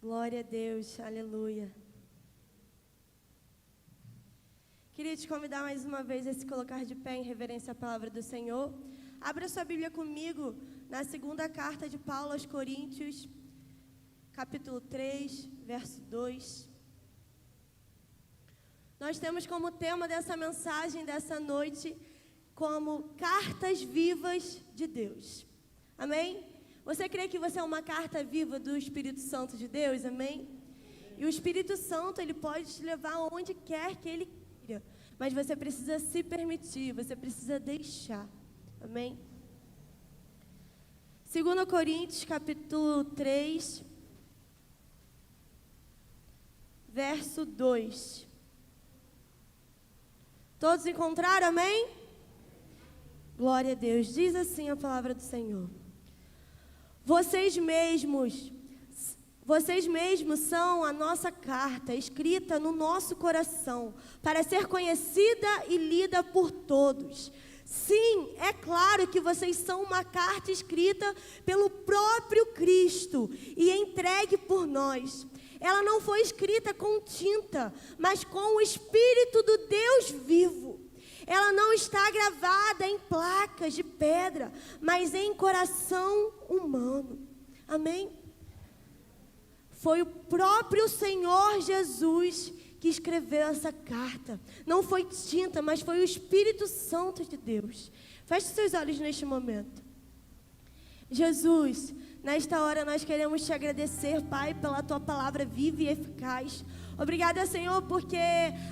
Glória a Deus, aleluia. Queria te convidar mais uma vez a se colocar de pé em reverência à palavra do Senhor. Abra sua Bíblia comigo na segunda carta de Paulo aos Coríntios, capítulo 3, verso 2. Nós temos como tema dessa mensagem, dessa noite, como cartas vivas de Deus. Amém? Você crê que você é uma carta viva do Espírito Santo de Deus? Amém? E o Espírito Santo, ele pode te levar onde quer que ele queira. Mas você precisa se permitir, você precisa deixar. Amém? 2 Coríntios, capítulo 3, verso 2. Todos encontraram? Amém? Glória a Deus. Diz assim a palavra do Senhor. Vocês mesmos são a nossa carta, escrita no nosso coração, para ser conhecida e lida por todos. Sim, é claro que vocês são uma carta escrita pelo próprio Cristo e entregue por nós. Ela não foi escrita com tinta, mas com o Espírito do Deus vivo. Ela não está gravada em placas de pedra, mas em coração humano. Amém? Foi o próprio Senhor Jesus que escreveu essa carta. Não foi tinta, mas foi o Espírito Santo de Deus. Feche seus olhos neste momento. Jesus, nesta hora nós queremos te agradecer, Pai, pela tua palavra viva e eficaz. Obrigada, Senhor, porque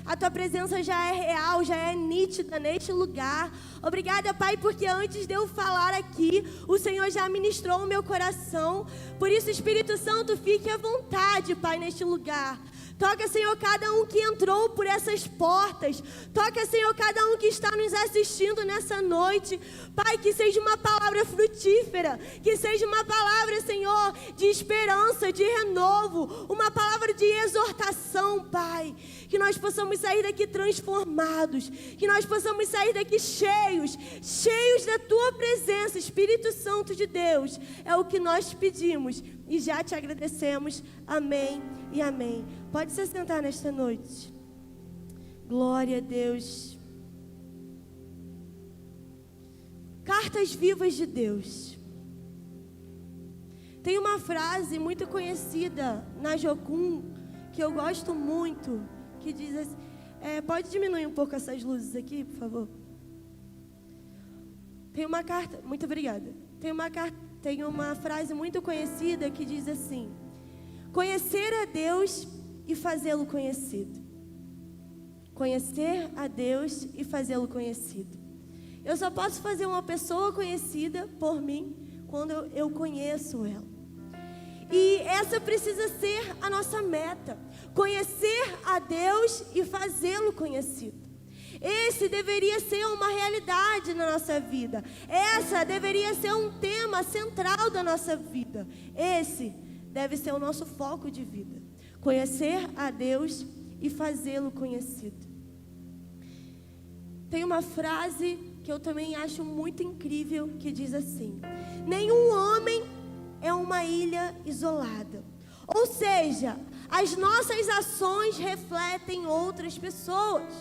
a tua presença já é real, já é nítida neste lugar. Obrigada, Pai, porque antes de eu falar aqui, o Senhor já ministrou o meu coração. Por isso, Espírito Santo, fique à vontade, Pai, neste lugar. Toca, Senhor, cada um que entrou por essas portas. Toca, Senhor, cada um que está nos assistindo nessa noite. Pai, que seja uma palavra frutífera. Que seja uma palavra, Senhor, de esperança, de renovo. Uma palavra de exortação, Pai. Que nós possamos sair daqui transformados. Que nós possamos sair daqui cheios da Tua presença, Espírito Santo de Deus. É o que nós pedimos e já te agradecemos. Amém e amém. Pode se sentar nesta noite. Glória a Deus. Cartas vivas de Deus. Tem uma frase muito conhecida na Jocum, que eu gosto muito, que diz assim, pode diminuir um pouco essas luzes aqui, por favor? Tem uma carta, muito obrigada. Tem uma frase muito conhecida que diz assim: conhecer a Deus e fazê-lo conhecido. Conhecer a Deus e fazê-lo conhecido. Eu só posso fazer uma pessoa conhecida por mim quando eu conheço ela. E essa precisa ser a nossa meta. Conhecer a Deus e fazê-lo conhecido. Esse deveria ser uma realidade na nossa vida. Essa deveria ser um tema central da nossa vida. Esse deve ser o nosso foco de vida. Conhecer a Deus e fazê-lo conhecido. Tem uma frase que eu também acho muito incrível, que diz assim: nenhum homem é uma ilha isolada. Ou seja, as nossas ações refletem outras pessoas.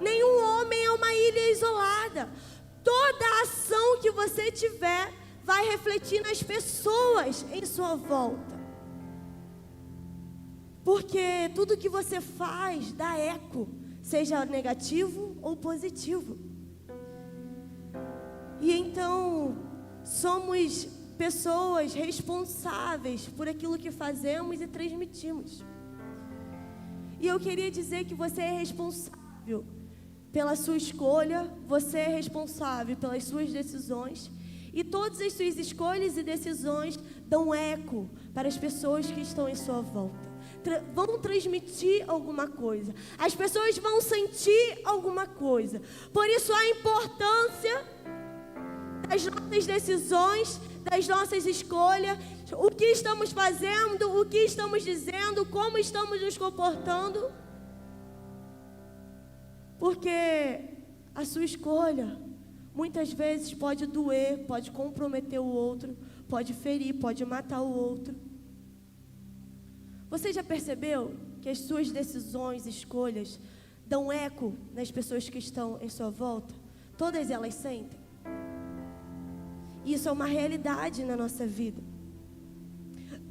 Nenhum homem é uma ilha isolada. Toda ação que você tiver vai refletir nas pessoas em sua volta. Porque tudo que você faz dá eco, seja negativo ou positivo. E então, somos pessoas responsáveis por aquilo que fazemos e transmitimos. E eu queria dizer que você é responsável pela sua escolha, você é responsável pelas suas decisões. E todas as suas escolhas e decisões dão eco para as pessoas que estão em sua volta. Vão transmitir alguma coisa. As pessoas vão sentir alguma coisa. Por isso a importância das nossas decisões, das nossas escolhas, o que estamos fazendo, o que estamos dizendo, como estamos nos comportando. Porque a sua escolha muitas vezes pode doer, pode comprometer o outro, pode ferir, pode matar o outro. Você já percebeu que as suas decisões, escolhas, dão eco nas pessoas que estão em sua volta? Todas elas sentem. Isso é uma realidade na nossa vida.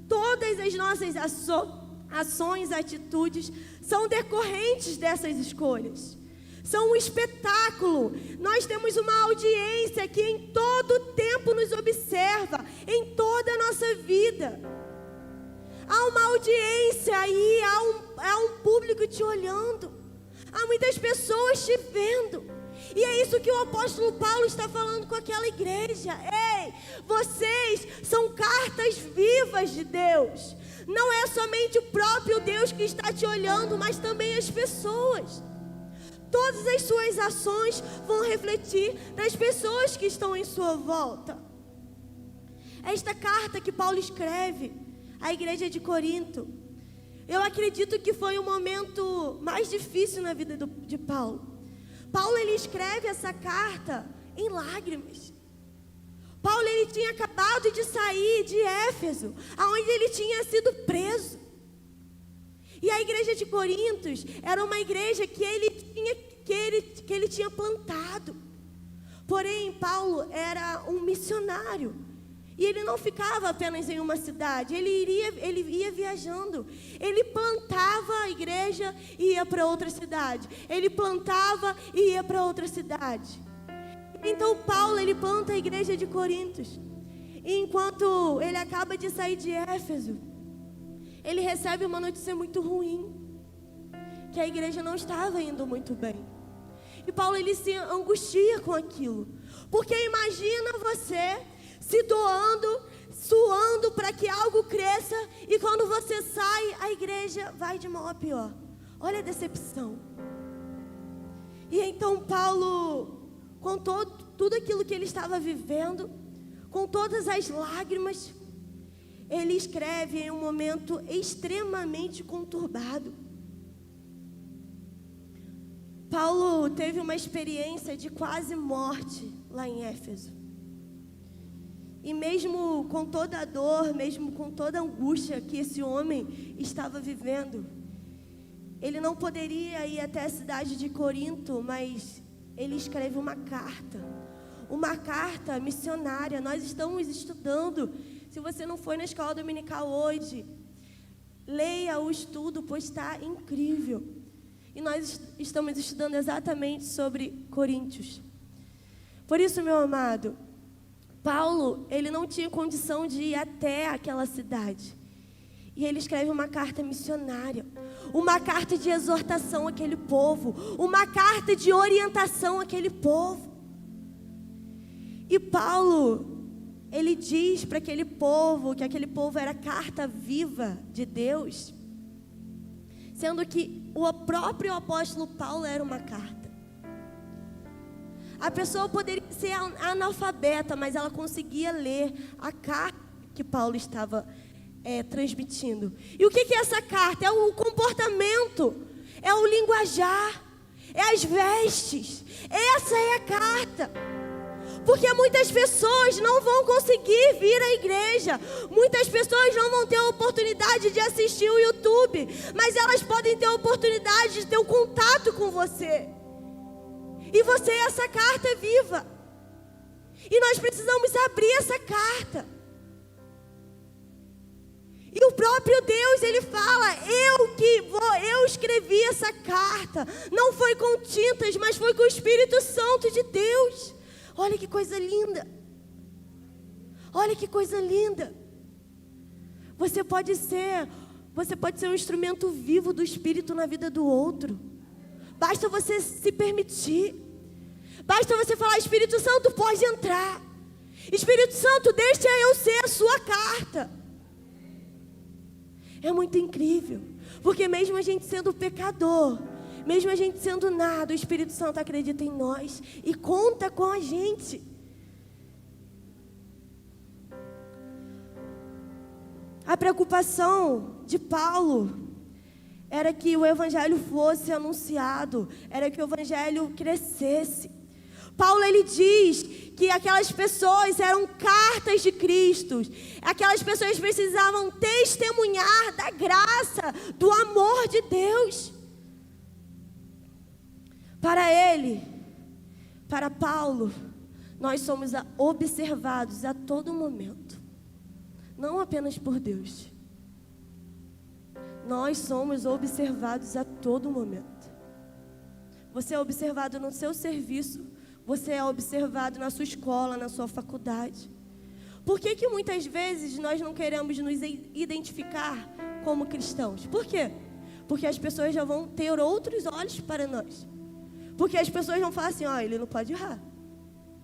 Todas as nossas ações, atitudes são decorrentes dessas escolhas. São um espetáculo. Nós temos uma audiência que em todo tempo nos observa, em toda a nossa vida. Há uma audiência aí, há um público te olhando. Há muitas pessoas te vendo. E é isso que o apóstolo Paulo está falando com aquela igreja. Ei, vocês são cartas vivas de Deus. Não é somente o próprio Deus que está te olhando, mas também as pessoas. Todas as suas ações vão refletir nas pessoas que estão em sua volta. Esta carta que Paulo escreve à igreja de Corinto, eu acredito que foi o momento mais difícil na vida de Paulo. Paulo, ele escreve essa carta em lágrimas. Paulo, ele tinha acabado de sair de Éfeso, aonde ele tinha sido preso. E a igreja de Corintos era uma igreja que ele tinha plantado. Porém, Paulo era um missionário. E ele não ficava apenas em uma cidade, ele ia viajando. Ele plantava a igreja e ia para outra cidade. Ele plantava e ia para outra cidade. Então Paulo, ele planta a igreja de Corintos. E enquanto ele acaba de sair de Éfeso, ele recebe uma notícia muito ruim, que a igreja não estava indo muito bem. E Paulo, ele se angustia com aquilo. Porque imagina você se doando, suando para que algo cresça, e quando você sai, a igreja vai de mal a pior. Olha a decepção. E então Paulo, com tudo aquilo que ele estava vivendo, com todas as lágrimas, ele escreve em um momento extremamente conturbado. Paulo teve uma experiência de quase morte lá em Éfeso. E mesmo com toda a dor, mesmo com toda a angústia que esse homem estava vivendo, ele não poderia ir até a cidade de Corinto, mas ele escreve uma carta missionária. Nós estamos estudando. Se você não foi na escola dominical hoje, leia o estudo, pois está incrível. E nós estamos estudando exatamente sobre Coríntios. Por isso, meu amado, Paulo, ele não tinha condição de ir até aquela cidade. E ele escreve uma carta missionária, uma carta de exortação àquele povo, uma carta de orientação àquele povo. E Paulo, ele diz para aquele povo que aquele povo era carta viva de Deus, sendo que o próprio apóstolo Paulo era uma carta. A pessoa poderia ser analfabeta, mas ela conseguia ler a carta que Paulo estava transmitindo. E o que é essa carta? É o comportamento, é o linguajar, é as vestes. Essa é a carta. Porque muitas pessoas não vão conseguir vir à igreja. Muitas pessoas não vão ter a oportunidade de assistir o YouTube, mas elas podem ter a oportunidade de ter um contato com você. E você é essa carta viva. E nós precisamos abrir essa carta. E o próprio Deus, ele fala: eu escrevi essa carta. Não foi com tintas, mas foi com o Espírito Santo de Deus. Olha que coisa linda. Olha que coisa linda. Você pode ser um instrumento vivo do Espírito na vida do outro. Basta você se permitir. Basta você falar: Espírito Santo, pode entrar. Espírito Santo, deixa eu ser a sua carta. É muito incrível. Porque mesmo a gente sendo pecador, mesmo a gente sendo nada, o Espírito Santo acredita em nós e conta com a gente. A preocupação de Paulo era que o evangelho fosse anunciado, era que o evangelho crescesse. Paulo, ele diz que aquelas pessoas eram cartas de Cristo. Aquelas pessoas precisavam testemunhar da graça, do amor de Deus. Para ele, para Paulo, nós somos observados a todo momento. Não apenas por Deus. Nós somos observados a todo momento. Você é observado no seu serviço. Você é observado na sua escola, na sua faculdade. Por que muitas vezes nós não queremos nos identificar como cristãos? Por quê? Porque as pessoas já vão ter outros olhos para nós. Porque as pessoas vão falar assim, ó, ele não pode errar.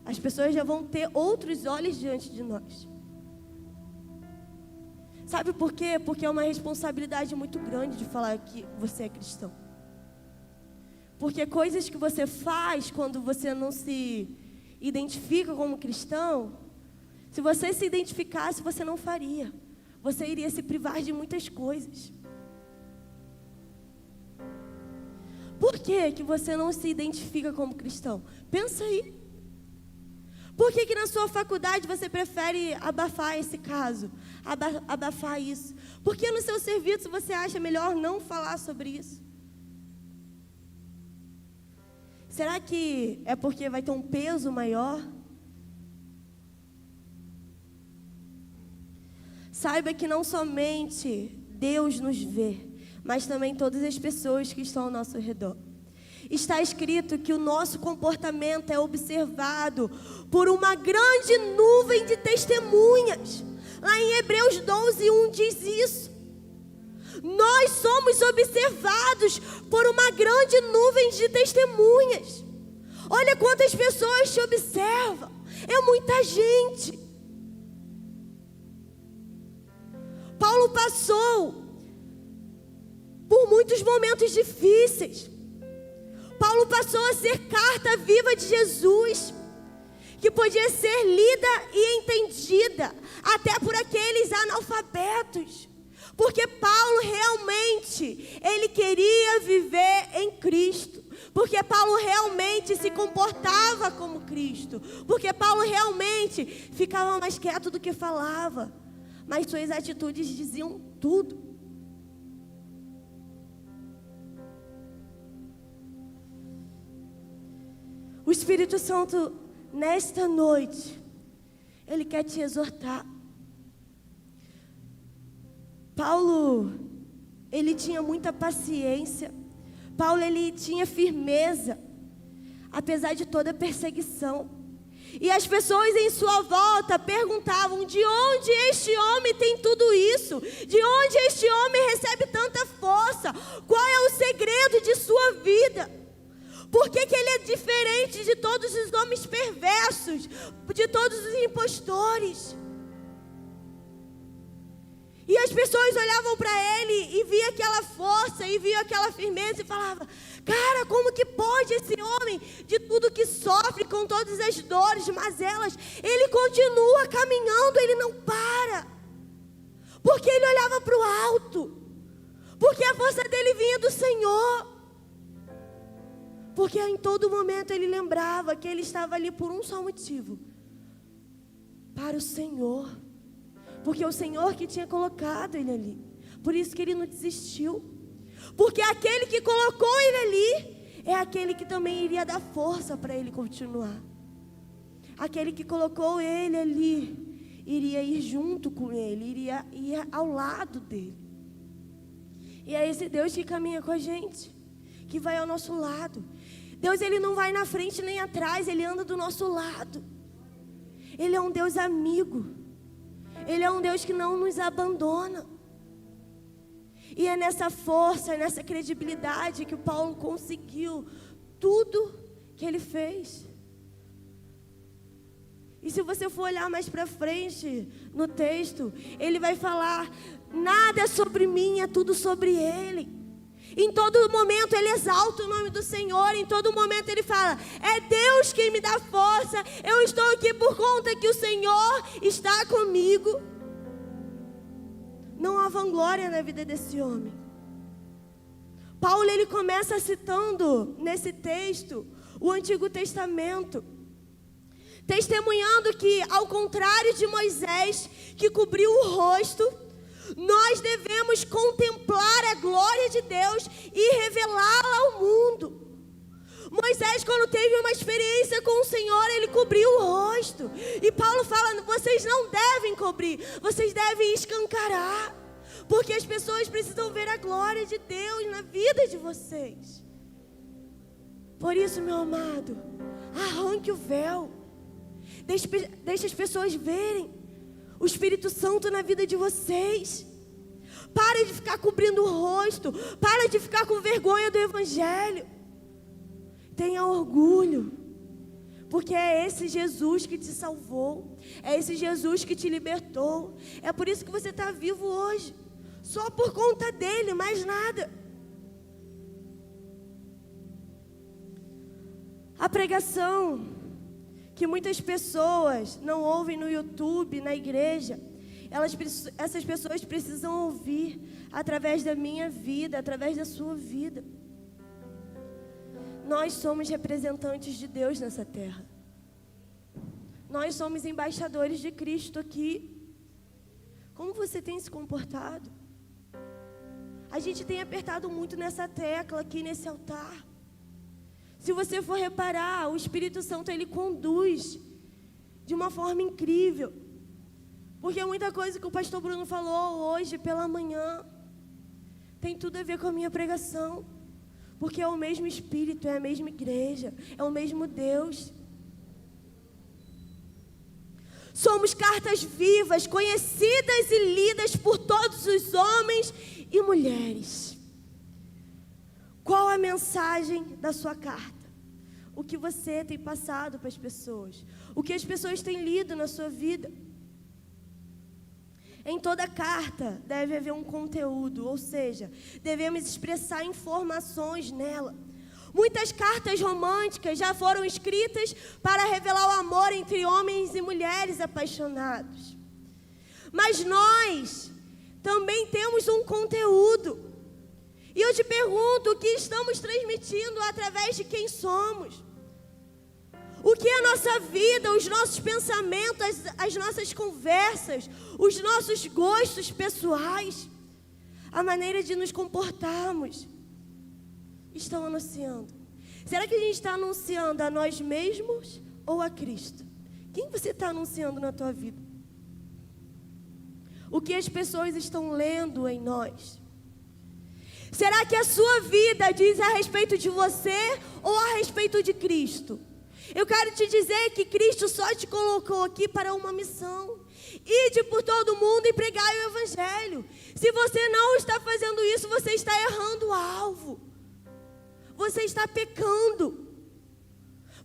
As pessoas já vão ter outros olhos diante de nós. Sabe por quê? Porque é uma responsabilidade muito grande de falar que você é cristão. Porque coisas que você faz quando você não se identifica como cristão, se você se identificasse, você não faria. Você iria se privar de muitas coisas. Por que você não se identifica como cristão? Pensa aí. Por que na sua faculdade você prefere abafar esse caso? Abafar isso? Por que no seu serviço você acha melhor não falar sobre isso? Será que é porque vai ter um peso maior? Saiba que não somente Deus nos vê, mas também todas as pessoas que estão ao nosso redor. Está escrito que o nosso comportamento é observado por uma grande nuvem de testemunhas. Lá em Hebreus 12:1 diz isso. Nós somos observados por uma grande nuvem de testemunhas. Olha quantas pessoas te observam. É muita gente. Paulo passou por muitos momentos difíceis. Paulo passou a ser carta viva de Jesus, que podia ser lida e entendida até por aqueles analfabetos. Porque Paulo realmente, ele queria viver em Cristo. Porque Paulo realmente se comportava como Cristo. Porque Paulo realmente ficava mais quieto do que falava. Mas suas atitudes diziam tudo. O Espírito Santo, nesta noite, ele quer te exortar. Paulo, ele tinha muita paciência. Paulo, ele tinha firmeza, apesar de toda a perseguição. E as pessoas em sua volta perguntavam: de onde este homem tem tudo isso? De onde este homem recebe tanta força? Qual é o segredo de sua vida? Por que ele é diferente de todos os homens perversos, de todos os impostores? E as pessoas olhavam para ele e via aquela força, e via aquela firmeza e falavam: cara, como que pode esse homem, de tudo que sofre, com todas as dores, mazelas, ele continua caminhando, ele não para. Porque ele olhava para o alto. Porque a força dele vinha do Senhor. Porque em todo momento ele lembrava que ele estava ali por um só motivo: para o Senhor. Porque é o Senhor que tinha colocado ele ali. Por isso que ele não desistiu. Porque aquele que colocou ele ali é aquele que também iria dar força para ele continuar. Aquele que colocou ele ali iria ir junto com ele, iria ir ao lado dele. E é esse Deus que caminha com a gente, que vai ao nosso lado. Deus, ele não vai na frente nem atrás, ele anda do nosso lado. Ele é um Deus amigo. Ele é um Deus que não nos abandona. E é nessa força, é nessa credibilidade que o Paulo conseguiu tudo que ele fez. E se você for olhar mais para frente no texto, ele vai falar: nada é sobre mim, é tudo sobre ele. Em todo momento ele exalta o nome do Senhor. Em todo momento ele fala: é Deus quem me dá força. Eu estou aqui por conta que o Senhor está comigo. Não há vanglória na vida desse homem. Paulo, ele começa citando nesse texto o Antigo Testamento. testemunhando que, ao contrário de Moisés, que cobriu o rosto, nós devemos contemplar a glória de Deus e revelá-la ao mundo. Moisés, quando teve uma experiência com o Senhor, ele cobriu o rosto. E Paulo fala, vocês não devem cobrir, vocês devem escancarar. Porque as pessoas precisam ver a glória de Deus na vida de vocês. Por isso, meu amado, arranque o véu. Deixe as pessoas verem o Espírito Santo na vida de vocês. Para de ficar cobrindo o rosto. Para de ficar com vergonha do Evangelho. Tenha orgulho. Porque é esse Jesus que te salvou. É esse Jesus que te libertou. É por isso que você está vivo hoje. Só por conta dele, mais nada. A pregação que muitas pessoas não ouvem no YouTube, na igreja, essas pessoas precisam ouvir através da minha vida, através da sua vida. Nós somos representantes de Deus nessa terra. Nós somos embaixadores de Cristo aqui. Como você tem se comportado? A gente tem apertado muito nessa tecla aqui nesse altar. Se você for reparar, o Espírito Santo, ele conduz de uma forma incrível. Porque muita coisa que o pastor Bruno falou hoje pela manhã tem tudo a ver com a minha pregação. Porque é o mesmo Espírito, é a mesma igreja, é o mesmo Deus. Somos cartas vivas, conhecidas e lidas por todos os homens e mulheres. Qual a mensagem da sua carta? O que você tem passado para as pessoas? O que as pessoas têm lido na sua vida? Em toda carta deve haver um conteúdo, ou seja, devemos expressar informações nela. Muitas cartas românticas já foram escritas para revelar o amor entre homens e mulheres apaixonados. Mas nós também temos um conteúdo. E eu te pergunto, o que estamos transmitindo através de quem somos? O que é a nossa vida, os nossos pensamentos, as nossas conversas, os nossos gostos pessoais, a maneira de nos comportarmos, estão anunciando? Será que a gente está anunciando a nós mesmos ou a Cristo? Quem você está anunciando na tua vida? O que as pessoas estão lendo em nós? Será que a sua vida diz a respeito de você ou a respeito de Cristo? Eu quero te dizer que Cristo só te colocou aqui para uma missão. Ide por todo mundo e pregai o Evangelho. Se você não está fazendo isso, você está errando o alvo. Você está pecando.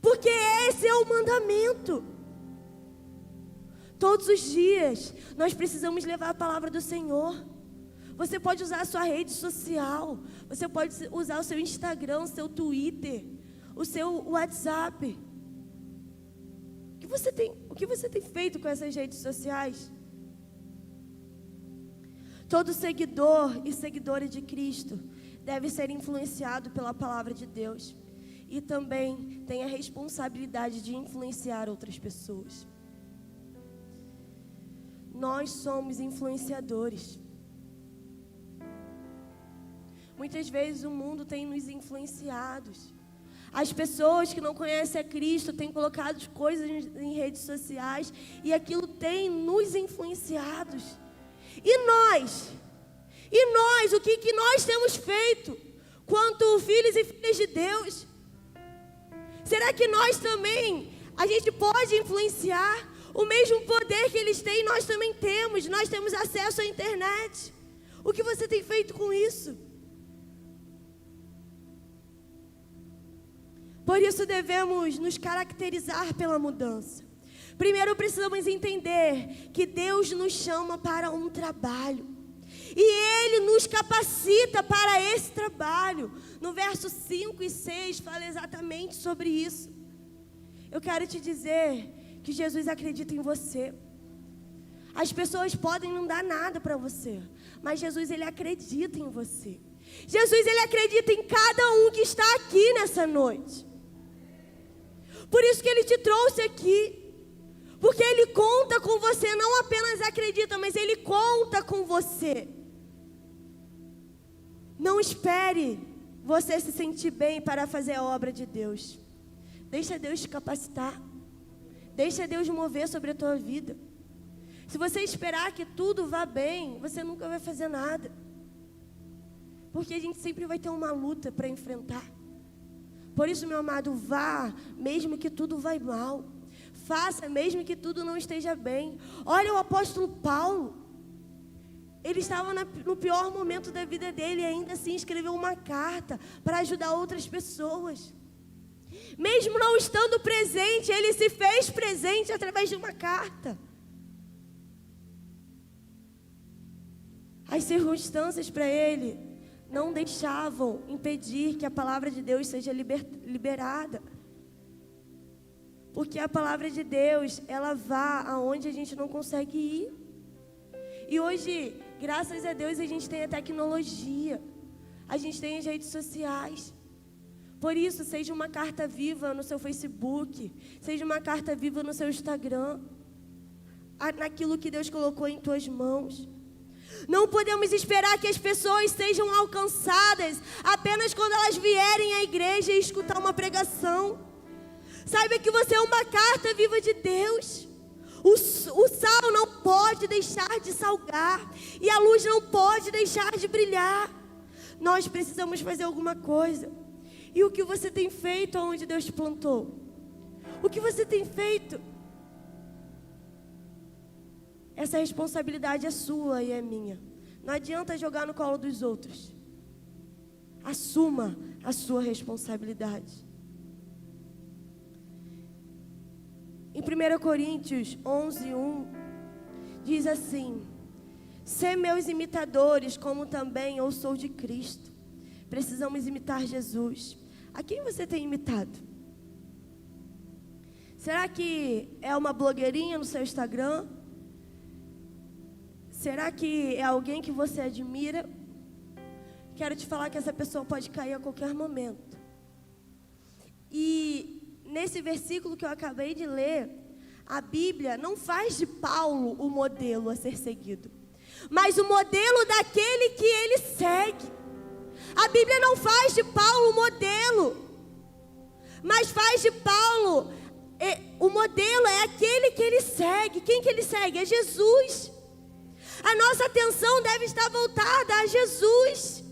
Porque esse é o mandamento. Todos os dias nós precisamos levar a palavra do Senhor. Você pode usar a sua rede social. Você pode usar o seu Instagram, o seu Twitter, o seu WhatsApp. O que você tem feito com essas redes sociais? Todo seguidor e seguidora de Cristo deve ser influenciado pela palavra de Deus. E também tem a responsabilidade de influenciar outras pessoas. Nós somos influenciadores. Muitas vezes o mundo tem nos influenciado. As pessoas que não conhecem a Cristo têm colocado coisas em redes sociais e aquilo tem nos influenciado. E nós, o que nós temos feito quanto filhos e filhas de Deus? Será que nós também, a gente pode influenciar? O mesmo poder que eles têm, nós também temos. Nós temos acesso à internet. O que você tem feito com isso? Por isso devemos nos caracterizar pela mudança. Primeiro precisamos entender que Deus nos chama para um trabalho. E Ele nos capacita para esse trabalho. No verso 5 e 6 fala exatamente sobre isso. Eu quero te dizer que Jesus acredita em você. As pessoas podem não dar nada para você, mas Jesus, Ele acredita em você. Jesus, Ele acredita em cada um que está aqui nessa noite. Por isso que Ele te trouxe aqui. Porque Ele conta com você, não apenas acredita, mas Ele conta com você. Não espere você se sentir bem para fazer a obra de Deus. Deixa Deus te capacitar. Deixa Deus mover sobre a tua vida. Se você esperar que tudo vá bem, você nunca vai fazer nada. Porque a gente sempre vai ter uma luta para enfrentar. Por isso, meu amado, vá, mesmo que tudo vá mal. Faça, mesmo que tudo não esteja bem. Olha o apóstolo Paulo. Ele estava no pior momento da vida dele e ainda assim escreveu uma carta para ajudar outras pessoas. Mesmo não estando presente, ele se fez presente através de uma carta. As circunstâncias para ele não deixavam impedir que a palavra de Deus seja liberada. Porque a palavra de Deus, ela vá aonde a gente não consegue ir. E hoje, graças a Deus, a gente tem a tecnologia. A gente tem as redes sociais. Por isso, seja uma carta viva no seu Facebook. Seja uma carta viva no seu Instagram. Naquilo que Deus colocou em tuas mãos. Não podemos esperar que as pessoas sejam alcançadas apenas quando elas vierem à igreja e escutar uma pregação. Saiba que você é uma carta viva de Deus. O sal não pode deixar de salgar. E a luz não pode deixar de brilhar. Nós precisamos fazer alguma coisa. E o que você tem feito aonde Deus te plantou? O que você tem feito? Essa responsabilidade é sua e é minha. Não adianta jogar no colo dos outros. Assuma a sua responsabilidade. Em 1 Coríntios 11:1 diz assim: "Sê meus imitadores, como também eu sou de Cristo." Precisamos imitar Jesus. A quem você tem imitado? Será que é uma blogueirinha no seu Instagram? Será que é alguém que você admira? Quero te falar que essa pessoa pode cair a qualquer momento. E nesse versículo que eu acabei de ler, a Bíblia não faz de Paulo o modelo a ser seguido, mas o modelo daquele que ele segue. A Bíblia não faz de Paulo o modelo, mas faz de Paulo, o modelo é aquele que ele segue. Quem que ele segue? É Jesus. A nossa atenção deve estar voltada a Jesus.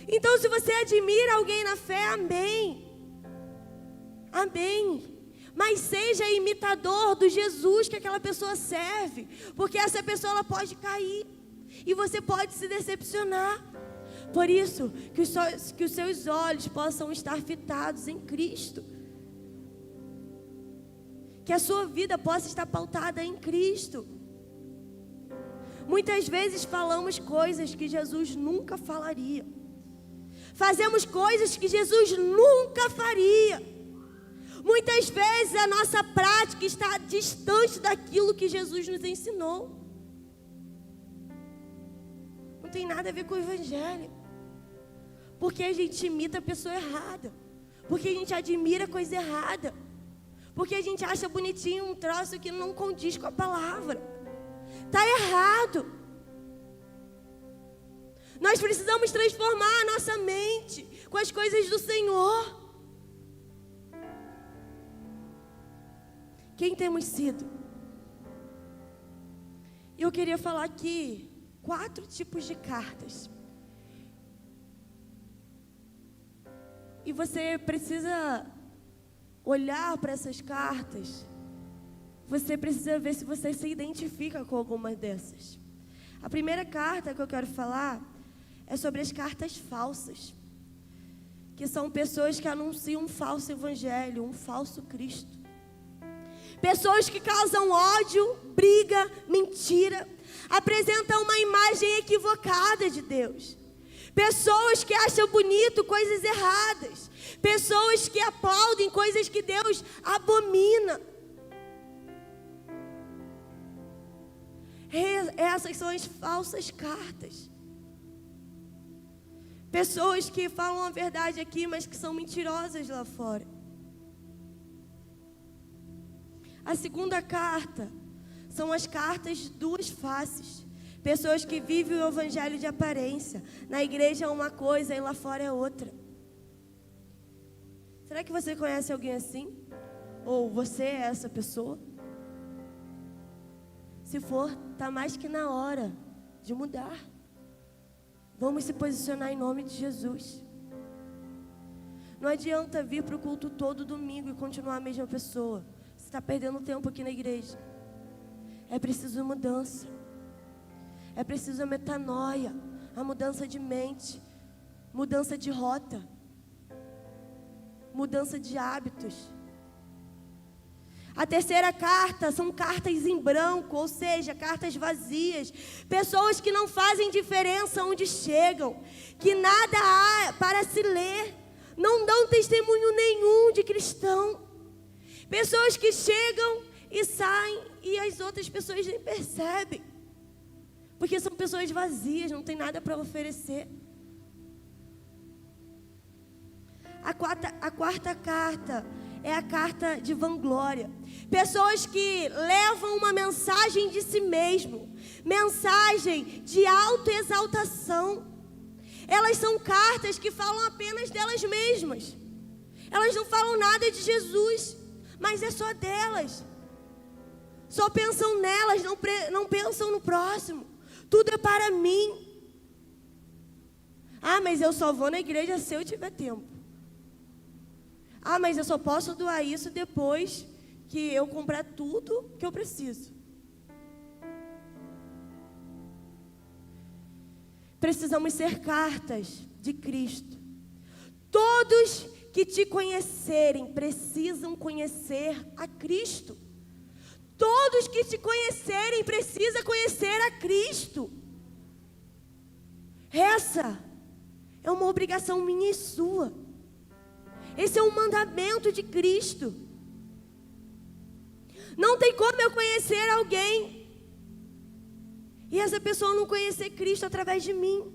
Então, se você admira alguém na fé, amém. Amém. Mas seja imitador do Jesus que aquela pessoa serve. Porque essa pessoa ela pode cair. E você pode se decepcionar. Por isso, que os seus olhos possam estar fitados em Cristo. Que a sua vida possa estar pautada em Cristo. Muitas vezes falamos coisas que Jesus nunca falaria. Fazemos coisas que Jesus nunca faria. Muitas vezes a nossa prática está distante daquilo que Jesus nos ensinou. Não tem nada a ver com o Evangelho. Porque a gente imita a pessoa errada. Porque a gente admira coisa errada. Porque a gente acha bonitinho um troço que não condiz com a palavra. Está errado. Nós precisamos transformar a nossa mente com as coisas do Senhor. Quem temos sido? Eu queria falar aqui 4 tipos de cartas. E você precisa olhar para essas cartas. Você precisa ver se você se identifica com alguma dessas. A primeira carta que eu quero falar é sobre as cartas falsas, que são pessoas que anunciam um falso evangelho, um falso Cristo. Pessoas que causam ódio, briga, mentira, apresentam uma imagem equivocada de Deus. Pessoas que acham bonito coisas erradas. Pessoas que aplaudem coisas que Deus abomina. Essas são as falsas cartas. Pessoas que falam a verdade aqui, mas que são mentirosas lá fora. A segunda carta são as cartas duas faces. Pessoas que vivem o evangelho de aparência. Na igreja é uma coisa e lá fora é outra. Será que você conhece alguém assim? Ou você é essa pessoa? Se for, está mais que na hora de mudar. Vamos se posicionar em nome de Jesus. Não adianta vir para o culto todo domingo e continuar a mesma pessoa. Você está perdendo tempo aqui na igreja. É preciso mudança. É preciso a metanoia, a mudança de mente, mudança de rota, mudança de hábitos. A terceira carta são cartas em branco, ou seja, cartas vazias. Pessoas que não fazem diferença onde chegam, que nada há para se ler, não dão testemunho nenhum de cristão. Pessoas que chegam e saem e as outras pessoas nem percebem. Porque são pessoas vazias, não tem nada para oferecer. A quarta carta é a carta de vanglória. Pessoas que levam uma mensagem de si mesmo, mensagem de autoexaltação. Elas são cartas que falam apenas delas mesmas. Elas não falam nada de Jesus, mas é só delas. Só pensam nelas, não pensam no próximo. Tudo é para mim. Ah, mas eu só vou na igreja se eu tiver tempo. Ah, mas eu só posso doar isso depois que eu comprar tudo que eu preciso. Precisamos ser cartas de Cristo. Todos que te conhecerem precisam conhecer a Cristo. Todos que te conhecerem precisam conhecer a Cristo. Essa é uma obrigação minha e sua. Esse é um mandamento de Cristo. Não tem como eu conhecer alguém e essa pessoa não conhecer Cristo através de mim.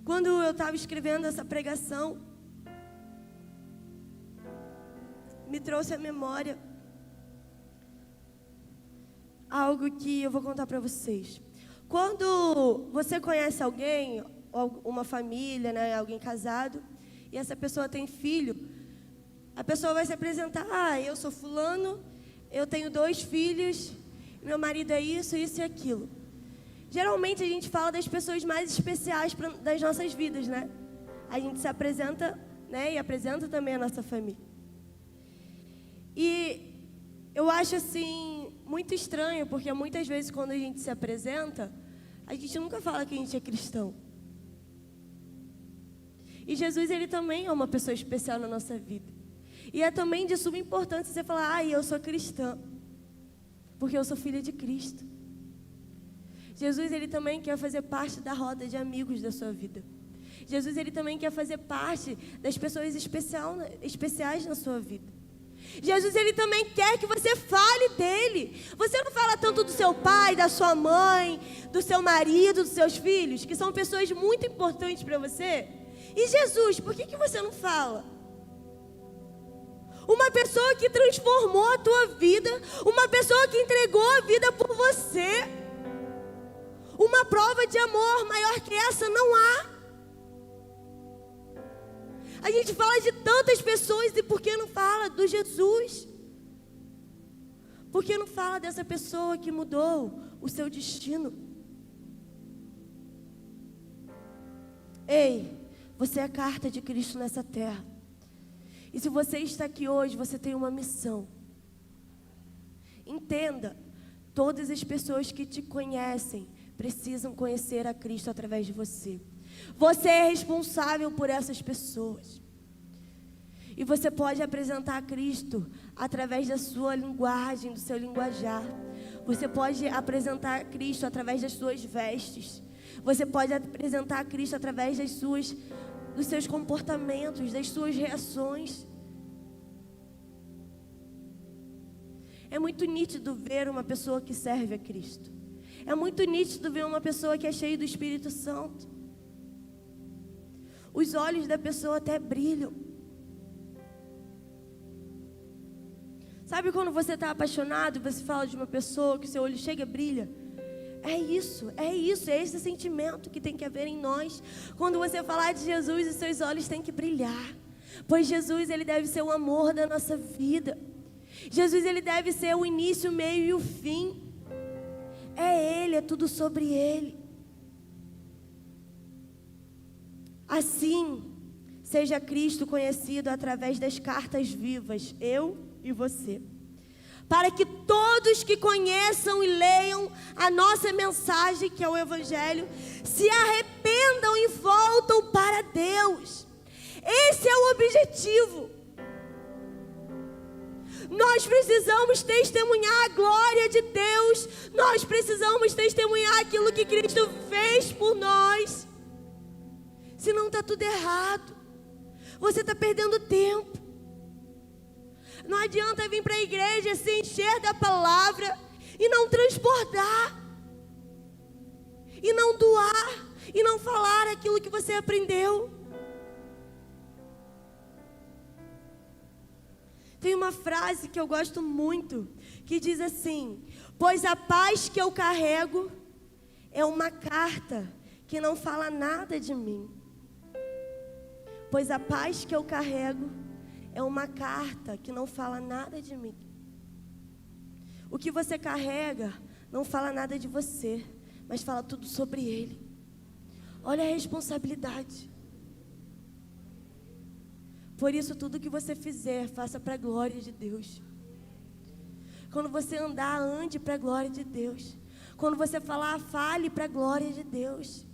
Quando eu estava escrevendo essa pregação, me trouxe à memória algo que eu vou contar para vocês. Quando você conhece alguém, uma família, né, alguém casado, e essa pessoa tem filho, a pessoa vai se apresentar: ah, eu sou fulano, eu tenho 2 filhos, meu marido é isso, isso e aquilo. Geralmente a gente fala das pessoas mais especiais das nossas vidas, né? A gente se apresenta, né, e apresenta também a nossa família. E eu acho assim muito estranho, porque muitas vezes quando a gente se apresenta, a gente nunca fala que a gente é cristão. E Jesus, ele também é uma pessoa especial na nossa vida. E é também de suma importância você falar: ah, eu sou cristã, porque eu sou filha de Cristo. Jesus, ele também quer fazer parte da roda de amigos da sua vida. Jesus, ele também quer fazer parte das pessoas especiais na sua vida. Jesus, ele também quer que você fale dele. Você não fala tanto do seu pai, da sua mãe, do seu marido, dos seus filhos, que são pessoas muito importantes para você. E Jesus, por que você não fala? Uma pessoa que transformou a tua vida, uma pessoa que entregou a vida por você. Uma prova de amor maior que essa não há. A gente fala de tantas pessoas, e por que não fala do Jesus? Por que não fala dessa pessoa que mudou o seu destino? Ei, você é a carta de Cristo nessa terra. E se você está aqui hoje, você tem uma missão. Entenda, todas as pessoas que te conhecem precisam conhecer a Cristo através de você. Você é responsável por essas pessoas. E você pode apresentar a Cristo através da sua linguagem, do seu linguajar. Você pode apresentar a Cristo através das suas vestes. Você pode apresentar a Cristo através dos seus comportamentos, das suas reações. É muito nítido ver uma pessoa que serve a Cristo. É muito nítido ver uma pessoa que é cheia do Espírito Santo. Os olhos da pessoa até brilham. Sabe quando você está apaixonado e você fala de uma pessoa que seu olho chega e brilha? É esse sentimento que tem que haver em nós. Quando você falar de Jesus, os seus olhos têm que brilhar. Pois Jesus, Ele deve ser o amor da nossa vida. Jesus, Ele deve ser o início, o meio e o fim. É Ele, é tudo sobre Ele. Assim, seja Cristo conhecido através das cartas vivas, eu e você. Para que todos que conheçam e leiam a nossa mensagem, que é o Evangelho, se arrependam e voltam para Deus. Esse é o objetivo. Nós precisamos testemunhar a glória de Deus. Nós precisamos testemunhar aquilo que Cristo fez por nós. Senão está tudo errado. Você está perdendo tempo. Não adianta vir para a igreja se encher da palavra e não transbordar, e não doar, e não falar aquilo que você aprendeu. Tem uma frase que eu gosto muito, que diz assim: pois a paz que eu carrego é uma carta que não fala nada de mim. Pois a paz que eu carrego é uma carta que não fala nada de mim. O que você carrega não fala nada de você, mas fala tudo sobre Ele. Olha a responsabilidade. Por isso, tudo que você fizer, faça para a glória de Deus. Quando você andar, ande para a glória de Deus. Quando você falar, fale para a glória de Deus.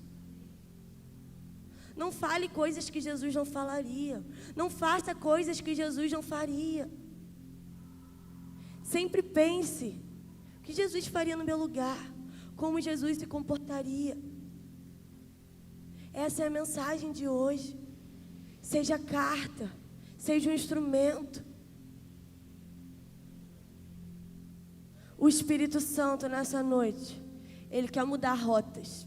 Não fale coisas que Jesus não falaria. Não faça coisas que Jesus não faria. Sempre pense o que Jesus faria no meu lugar, como Jesus se comportaria. Essa é a mensagem de hoje. Seja carta, seja um instrumento. O Espírito Santo nessa noite, Ele quer mudar rotas,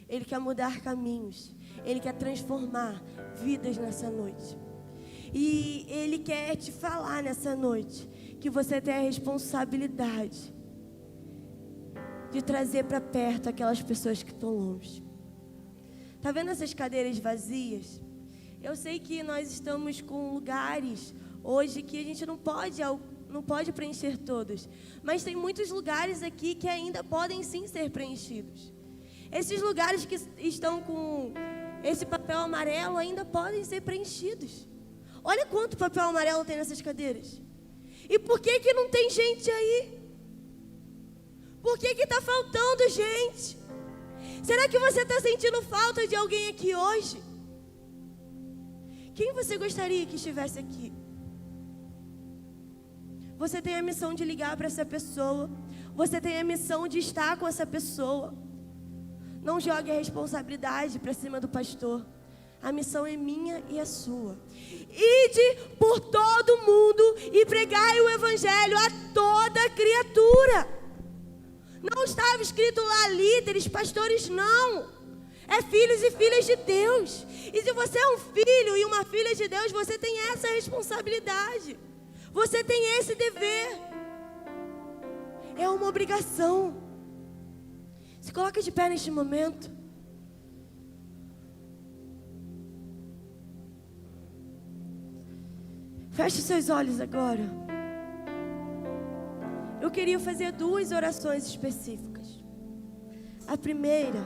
Ele quer mudar caminhos, Ele quer transformar vidas nessa noite. E Ele quer te falar nessa noite que você tem a responsabilidade de trazer para perto aquelas pessoas que estão longe. Tá vendo essas cadeiras vazias? Eu sei que nós estamos com lugares hoje que a gente não pode preencher todos, mas tem muitos lugares aqui que ainda podem sim ser preenchidos. Esses lugares que estão com esse papel amarelo ainda podem ser preenchidos. Olha quanto papel amarelo tem nessas cadeiras. E por que que não tem gente aí? Por que que está faltando gente? Será que você está sentindo falta de alguém aqui hoje? Quem você gostaria que estivesse aqui? Você tem a missão de ligar para essa pessoa. Você tem a missão de estar com essa pessoa. Não jogue a responsabilidade para cima do pastor. A missão é minha e é sua. Ide por todo mundo e pregai o evangelho a toda criatura. Não estava escrito lá líderes, pastores, não. É filhos e filhas de Deus. E se você é um filho e uma filha de Deus, você tem essa responsabilidade. Você tem esse dever. É uma obrigação. Se coloca de pé neste momento. Feche seus olhos agora. Eu queria fazer 2 orações específicas. A primeira